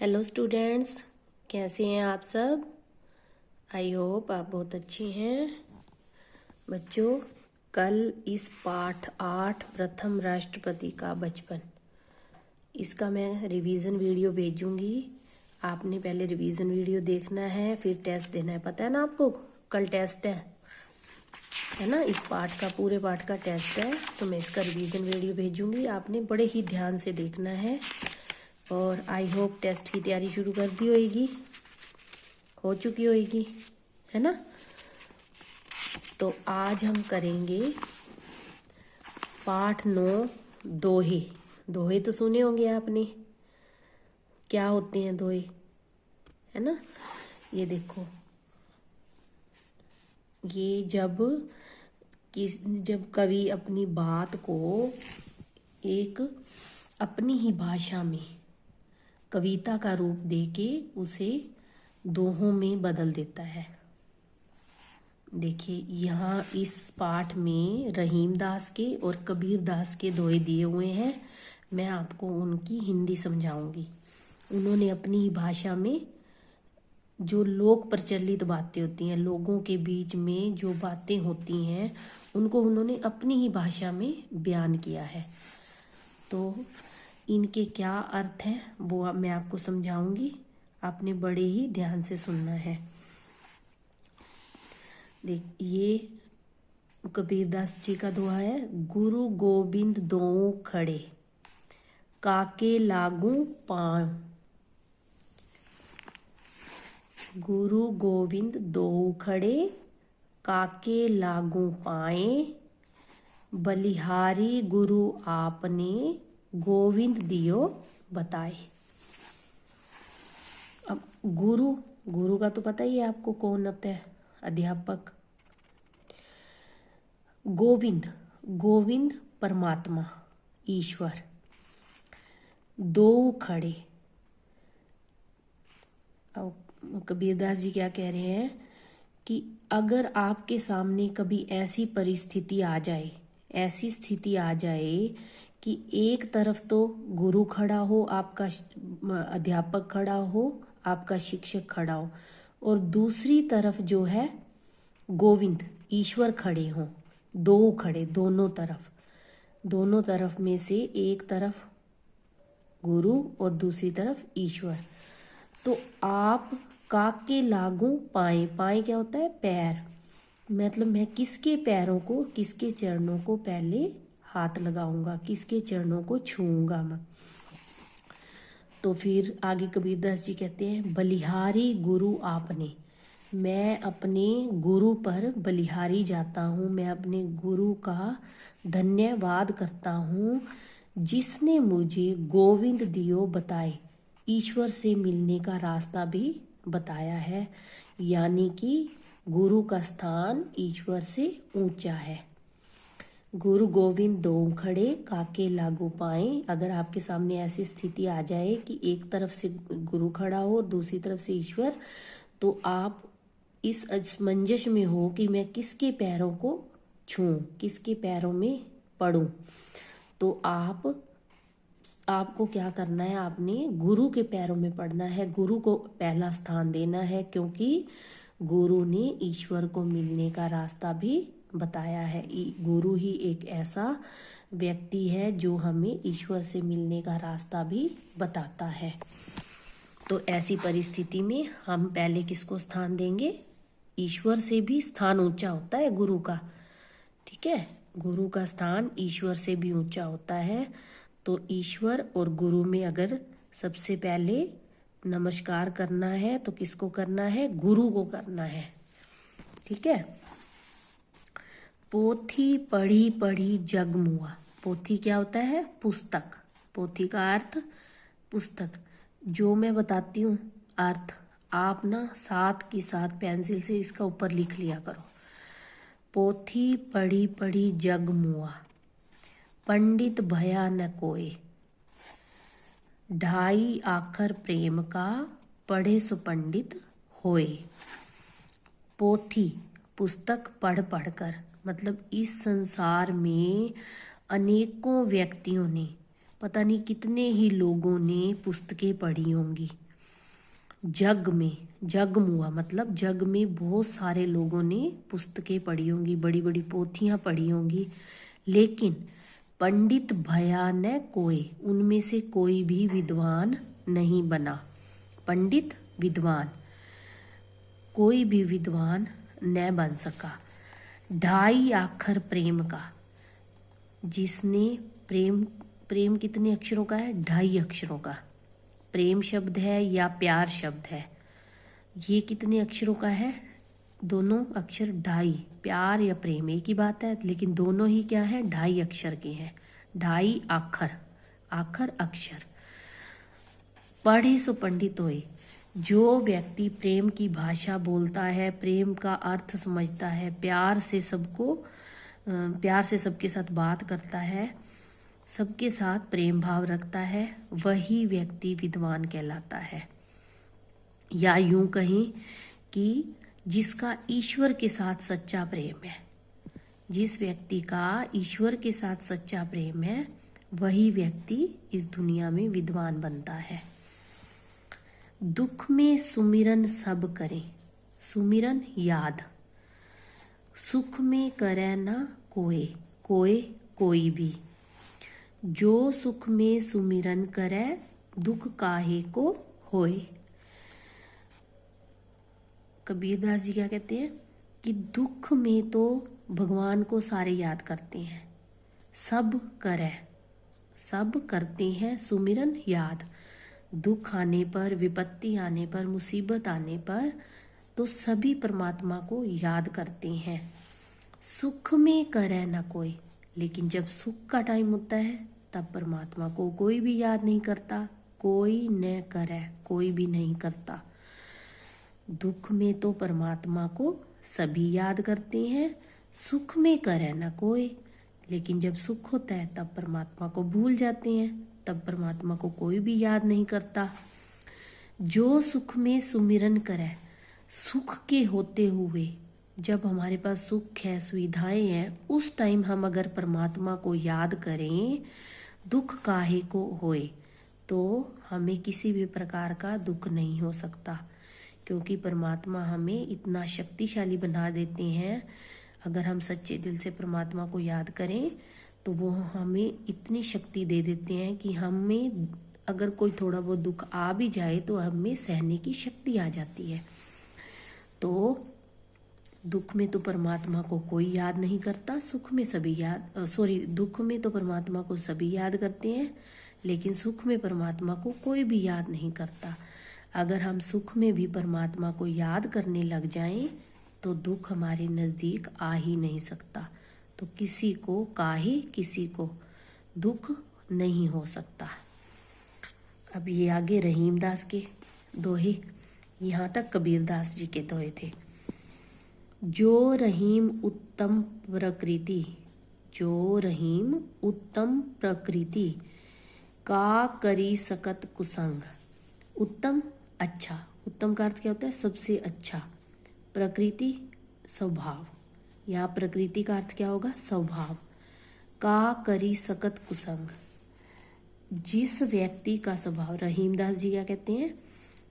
Hello students, कैसे हैं आप सब। आई होप आप बहुत अच्छे हैं। बच्चों, कल इस पाठ 8 प्रथम राष्ट्रपति का बचपन, इसका मैं रिवीजन वीडियो भेजूंगी। आपने पहले रिवीजन वीडियो देखना है, फिर टेस्ट देना है। पता है ना आपको, कल टेस्ट है ना। इस पाठ का, पूरे पाठ का टेस्ट है, तो मैं इसका रिवीजन वीडियो भेजूंगी। आपने बड़े ही ध्यान से देखना है। और आई होप टेस्ट की तैयारी शुरू कर दी होगी, हो चुकी होगी, है ना। तो आज हम करेंगे पाठ 9 दोहे। दोहे तो सुने होंगे आपने, क्या होते हैं दोहे, है ना। ये देखो, ये जब कवि अपनी बात को एक अपनी ही भाषा में कविता का रूप देके उसे दोहों में बदल देता है। देखिए, यहाँ इस पाठ में रहीम दास के और कबीर दास के दोहे दिए हुए हैं। मैं आपको उनकी हिंदी समझाऊंगी। उन्होंने अपनी भाषा में जो लोक प्रचलित बातें होती हैं, लोगों के बीच में जो बातें होती हैं, उनको उन्होंने अपनी ही भाषा में बयान किया है। तो इनके क्या अर्थ हैं वो मैं आपको समझाऊंगी। आपने बड़े ही ध्यान से सुनना है। देख, ये कबीरदास जी का दोहा है। गुरु गोविंद दोऊ खड़े, काके लागू पाँव। गुरु गोविंद दोऊ खड़े, काके लागू पाए। बलिहारी गुरु आपने, गोविंद दियो बताए। अब गुरु का तो पता ही है आपको, कौन होता है, अध्यापक। गोविंद परमात्मा, ईश्वर। दो खड़े, अब कबीरदास जी क्या कह रहे हैं कि अगर आपके सामने कभी ऐसी परिस्थिति आ जाए, ऐसी स्थिति आ जाए कि एक तरफ तो गुरु खड़ा हो, आपका अध्यापक खड़ा हो, आपका शिक्षक खड़ा हो, और दूसरी तरफ जो है गोविंद ईश्वर खड़े हों, दो खड़े, दोनों तरफ में से एक तरफ गुरु और दूसरी तरफ ईश्वर, तो आप काके लागू पाए। पाए क्या होता है, पैर। मतलब मैं किसके पैरों को, किसके चरणों को पहले हाथ लगाऊंगा, किसके चरणों को छूऊंगा मैं। तो फिर आगे कबीरदास जी कहते हैं, बलिहारी गुरु आपने। मैं अपने गुरु पर बलिहारी जाता हूँ, मैं अपने गुरु का धन्यवाद करता हूँ, जिसने मुझे गोविंद दियो बताए, ईश्वर से मिलने का रास्ता भी बताया है। यानी कि गुरु का स्थान ईश्वर से ऊंचा है। गुरु गोविंद दो खड़े, काके लागू पाए। अगर आपके सामने ऐसी स्थिति आ जाए कि एक तरफ से गुरु खड़ा हो और दूसरी तरफ से ईश्वर, तो आप इस असमंजस में हो कि मैं किसके पैरों को छूऊं, किसके पैरों में पड़ूं। तो आपको क्या करना है, आपने गुरु के पैरों में पड़ना है, गुरु को पहला स्थान देना है, क्योंकि गुरु ने ईश्वर को मिलने का रास्ता भी बताया है। गुरु ही एक ऐसा व्यक्ति है जो हमें ईश्वर से मिलने का रास्ता भी बताता है। तो ऐसी परिस्थिति में हम पहले किसको स्थान देंगे, ईश्वर से भी स्थान ऊंचा होता है गुरु का, ठीक है। गुरु का स्थान ईश्वर से भी ऊंचा होता है। तो ईश्वर और गुरु में अगर सबसे पहले नमस्कार करना है तो किसको करना है, गुरु को करना है, ठीक है। पोथी पढ़ी पढ़ी जग मुआ। पोथी क्या होता है, पुस्तक। पोथी का अर्थ पुस्तक। जो मैं बताती हूँ अर्थ, आप ना साथ की साथ पेंसिल से इसका ऊपर लिख लिया करो। पोथी पढ़ी पढ़ी जग मुआ, पंडित भया न कोय। ढाई आखर प्रेम का, पढ़े सो पंडित होए। पोथी पुस्तक पढ़ पढ़ कर, मतलब इस संसार में अनेकों व्यक्तियों ने, पता नहीं कितने ही लोगों ने पुस्तकें पढ़ी होंगी, जग में, जगमुआ मतलब जग में बहुत सारे लोगों ने पुस्तकें पढ़ी होंगी, बड़ी बड़ी पोथियां पढ़ी होंगी, लेकिन पंडित भया न कोई, उनमें से कोई भी विद्वान नहीं बना। पंडित विद्वान, कोई भी विद्वान न बन सका। ढाई अक्षर प्रेम का, जिसने प्रेम, प्रेम कितने अक्षरों का है? 2.5 अक्षरों का। प्रेम शब्द है या प्यार शब्द है, ये कितने अक्षरों का है? दोनों अक्षर 2.5। प्यार या प्रेम एक ही बात है, लेकिन दोनों ही क्या है? 2.5 अक्षर के हैं। 2.5 अक्षर, आखर अक्षर। पढ़े सो पंडित होए, जो व्यक्ति प्रेम की भाषा बोलता है, प्रेम का अर्थ समझता है, प्यार से सबके साथ बात करता है, सबके साथ प्रेम भाव रखता है, वही व्यक्ति विद्वान कहलाता है। या यूं कहें कि जिसका ईश्वर के साथ सच्चा प्रेम है, जिस व्यक्ति का ईश्वर के साथ सच्चा प्रेम है, वही व्यक्ति इस दुनिया में विद्वान बनता है। दुख में सुमिरन सब करें, सुमिरन याद। सुख में करे ना कोई, कोई भी। जो सुख में सुमिरन करे, दुख काहे को होए। कबीरदास जी क्या कहते हैं कि दुख में तो भगवान को सारे याद करते हैं, सब करे, सब करते हैं सुमिरन याद। दुख आने पर, विपत्ति आने पर, मुसीबत आने पर तो सभी परमात्मा को याद करते हैं। सुख में करे ना कोई, लेकिन जब सुख का टाइम होता है तब परमात्मा को कोई भी याद नहीं करता। कोई न करे, कोई भी नहीं करता। दुख में तो परमात्मा को सभी याद करते हैं, सुख में करे ना कोई, लेकिन जब सुख होता है तब परमात्मा को भूल जाते हैं, तब परमात्मा को कोई भी याद नहीं करता। जो सुख में सुमिरन करे, सुख के होते हुए, जब हमारे पास सुख है, सुविधाएं हैं, उस टाइम हम अगर परमात्मा को याद करें, दुख काहे को होए, तो हमें किसी भी प्रकार का दुख नहीं हो सकता, क्योंकि परमात्मा हमें इतना शक्तिशाली बना देते हैं। अगर हम सच्चे दिल से परमात्मा को याद करें तो वो हमें इतनी शक्ति दे देते हैं कि हमें अगर कोई थोड़ा बहुत दुख आ भी जाए तो हमें सहने की शक्ति आ जाती है। तो दुख में तो परमात्मा को कोई याद नहीं करता, सुख में सभी दुख में तो परमात्मा को सभी याद करते हैं, लेकिन सुख में परमात्मा को कोई भी याद नहीं करता। अगर हम सुख में भी परमात्मा को याद करने लग जाएं तो दुख हमारे नज़दीक आ ही नहीं सकता। तो किसी को दुख नहीं हो सकता। अब ये आगे रहीमदास के दोहे, यहाँ तक कबीरदास जी के दोहे थे। जो रहीम उत्तम प्रकृति, जो रहीम उत्तम प्रकृति का करी सकत कुसंग। उत्तम अच्छा, उत्तम का अर्थ क्या होता है? सबसे अच्छा। प्रकृति स्वभाव, यहाँ प्रकृति का अर्थ क्या होगा? स्वभाव। का करी सकत कुसंग, जिस व्यक्ति का स्वभाव, रहीमदास जी क्या कहते हैं?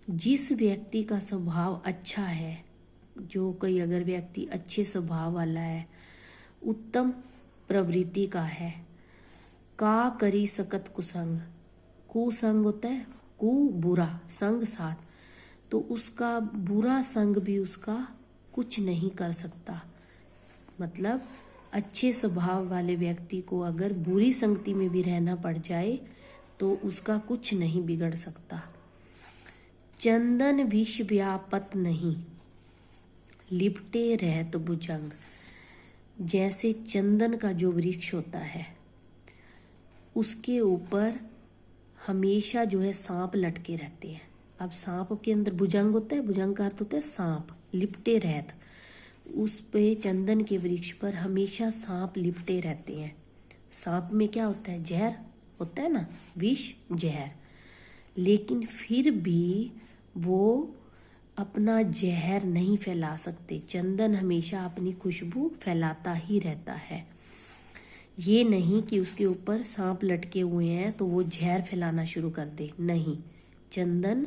जिस व्यक्ति का स्वभाव अच्छा है, जो कोई अगर व्यक्ति अच्छे स्वभाव वाला है, उत्तम प्रवृत्ति का है, का करी सकत कुसंग, कुसंग होता है कु बुरा, संग साथ, तो उसका बुरा संग भी उसका कुछ नहीं कर सकता। मतलब अच्छे स्वभाव वाले व्यक्ति को अगर बुरी संगति में भी रहना पड़ जाए तो उसका कुछ नहीं बिगड़ सकता। चंदन विष व्यापत नहीं, लिपटे रहत भुजंग। जैसे चंदन का जो वृक्ष होता है उसके ऊपर हमेशा जो है सांप लटके रहते हैं। अब सांप के अंदर भुजंग होता है, भुजंग का अर्थ होता है सांप, लिपटे रहत। उस पे चंदन के वृक्ष पर हमेशा सांप लिपटे रहते हैं। सांप में क्या होता है? जहर होता है ना, विष जहर, लेकिन फिर भी वो अपना जहर नहीं फैला सकते। चंदन हमेशा अपनी खुशबू फैलाता ही रहता है। ये नहीं कि उसके ऊपर सांप लटके हुए हैं तो वो जहर फैलाना शुरू कर दे, नहीं। चंदन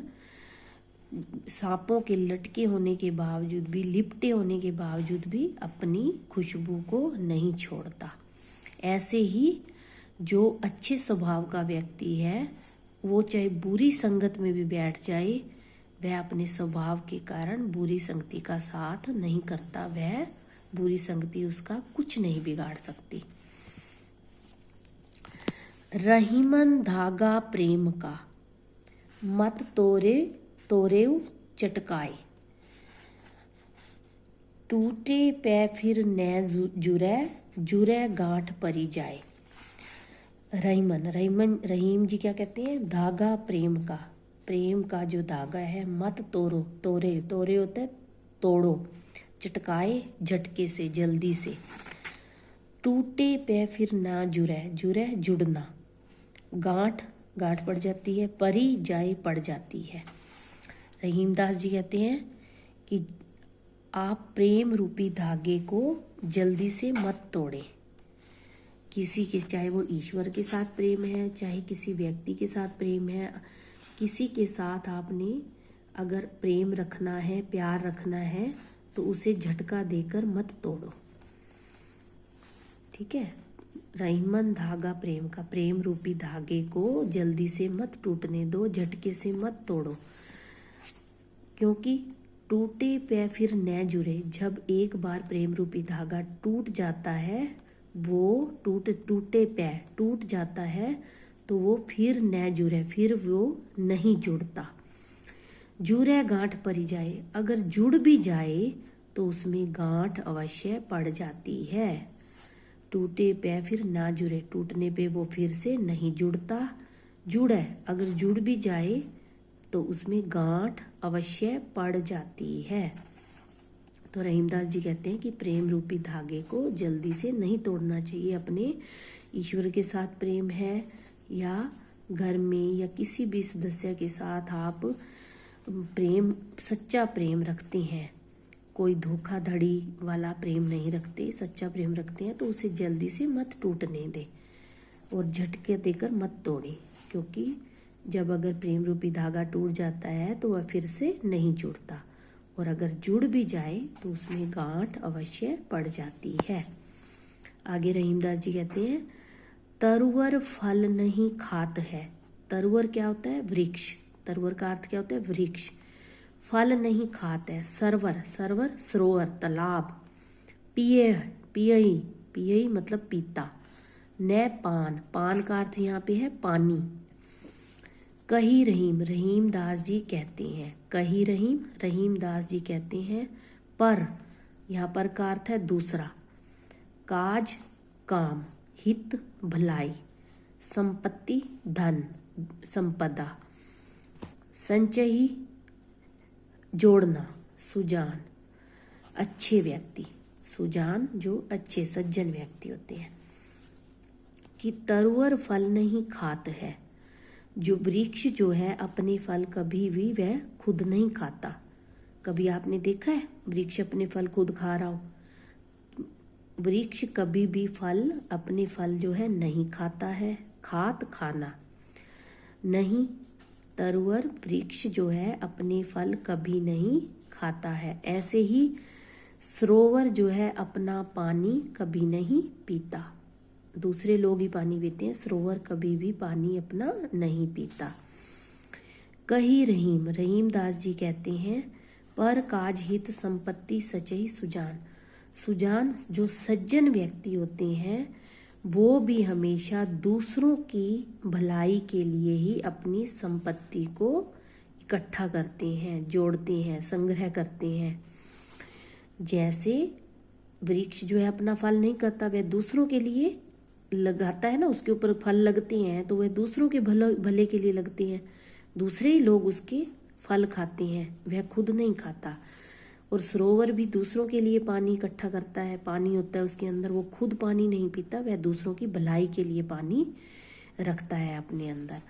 सांपों के लटके होने के बावजूद भी, लिपटे होने के बावजूद भी अपनी खुशबू को नहीं छोड़ता। ऐसे ही जो अच्छे स्वभाव का व्यक्ति है वो चाहे बुरी संगत में भी बैठ जाए, वह अपने स्वभाव के कारण बुरी संगति का साथ नहीं करता। वह बुरी संगति उसका कुछ नहीं बिगाड़ सकती। रहीमन धागा प्रेम का, मत तोरे चटकाए, टूटे पै फिर न जुरै गांठ परी जाए। रहीम जी क्या कहते हैं? धागा प्रेम का, प्रेम का जो धागा है, मत तोरे होता है तोड़ो, चटकाए झटके से, जल्दी से, टूटे पे फिर ना जुरै जुड़ना, गांठ पड़ जाती है, परी जाए पड़ जाती है। रहीमदास जी कहते हैं कि आप प्रेम रूपी धागे को जल्दी से मत तोड़े। किसी के, चाहे वो ईश्वर के साथ प्रेम है, चाहे किसी व्यक्ति के साथ प्रेम है, किसी के साथ आपने अगर प्रेम रखना है, प्यार रखना है, तो उसे झटका देकर मत तोड़ो। ठीक है। रहीमन धागा प्रेम का, प्रेम रूपी धागे को जल्दी से मत टूटने दो, झटके से मत तोड़ो, क्योंकि टूटे पे फिर न जुड़े। जब एक बार प्रेम रूपी धागा टूट जाता है, वो टूटे पे टूट जाता है, तो वो फिर न जुड़े, फिर वो नहीं जुड़ता। जुड़े गांठ परी जाए, अगर जुड़ भी जाए तो उसमें गांठ अवश्य पड़ जाती है। टूटे पे फिर ना जुड़े, टूटने पे वो फिर से नहीं जुड़ता। जुड़े, अगर जुड़ भी जाए तो उसमें गांठ अवश्य पड़ जाती है। तो रहीमदास जी कहते हैं कि प्रेम रूपी धागे को जल्दी से नहीं तोड़ना चाहिए। अपने ईश्वर के साथ प्रेम है, या घर में या किसी भी सदस्य के साथ आप प्रेम, सच्चा प्रेम रखते हैं, कोई धोखाधड़ी वाला प्रेम नहीं रखते, सच्चा प्रेम रखते हैं, तो उसे जल्दी से मत टूटने दे और झटके देकर मत तोड़े, क्योंकि जब अगर प्रेम रूपी धागा टूट जाता है तो वह फिर से नहीं जुड़ता, और अगर जुड़ भी जाए तो उसमें गांठ अवश्य पड़ जाती है। आगे रहीमदास जी कहते हैं, तरुवर फल नहीं खात है। तरुवर क्या होता है? वृक्ष। तरुवर का अर्थ क्या होता है? वृक्ष। फल नहीं खात है। सरवर सरोवर, तालाब। पियई मतलब पीता। न पान का अर्थ यहाँ पे है पानी। कही रहीमदास जी कहते हैं, कही रहीमदास जी कहते हैं, पर, यहाँ पर का अर्थ है दूसरा। काज काम, हित भलाई, संपत्ति धन संपदा, संचयी जोड़ना, सुजान अच्छे व्यक्ति, सुजान जो अच्छे सज्जन व्यक्ति होते हैं। कि तरुवर फल नहीं खात है, जो वृक्ष जो है अपने फल कभी भी वह खुद नहीं खाता। कभी आपने देखा है वृक्ष अपने फल खुद खा रहा हो? वृक्ष कभी भी फल, अपने फल जो है नहीं खाता है। खाना नहीं, तरुवर वृक्ष जो है अपने फल कभी नहीं खाता है। ऐसे ही सरोवर जो है अपना पानी कभी नहीं पीता। दूसरे लोग ही पानी पीते हैं, सरोवर कभी भी पानी अपना नहीं पीता। कही रहीमदास जी कहते हैं, पर काज हित संपत्ति सचई सुजान जो सज्जन व्यक्ति होते हैं वो भी हमेशा दूसरों की भलाई के लिए ही अपनी संपत्ति को इकट्ठा करते हैं, जोड़ते हैं, संग्रह करते हैं। जैसे वृक्ष जो है अपना फल नहीं करता, वह दूसरों के लिए लगाता है ना, उसके ऊपर फल लगते हैं तो वह दूसरों के भले के लिए लगते हैं। दूसरे ही लोग उसके फल खाते हैं, वह खुद नहीं खाता। और सरोवर भी दूसरों के लिए पानी इकट्ठा करता है, पानी होता है उसके अंदर, वो खुद पानी नहीं पीता, वह दूसरों की भलाई के लिए पानी रखता है अपने अंदर।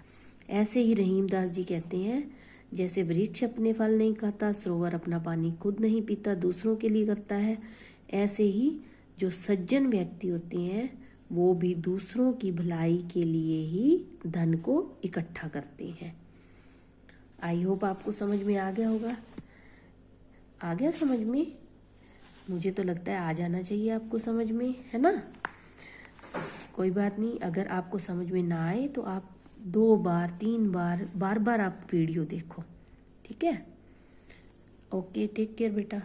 ऐसे ही रहीमदास जी कहते हैं, जैसे वृक्ष अपने फल नहीं खाता, सरोवर अपना पानी खुद नहीं पीता, दूसरों के लिए करता है, ऐसे ही जो सज्जन व्यक्ति होते हैं वो भी दूसरों की भलाई के लिए ही धन को इकट्ठा करते हैं। आई होप आपको समझ में आ गया होगा। आ गया समझ में? मुझे तो लगता है आ जाना चाहिए आपको समझ में, है ना। कोई बात नहीं, अगर आपको समझ में ना आए तो आप 2 बार 3 बार बार बार आप वीडियो देखो, ठीक है। ओके, टेक केयर बेटा।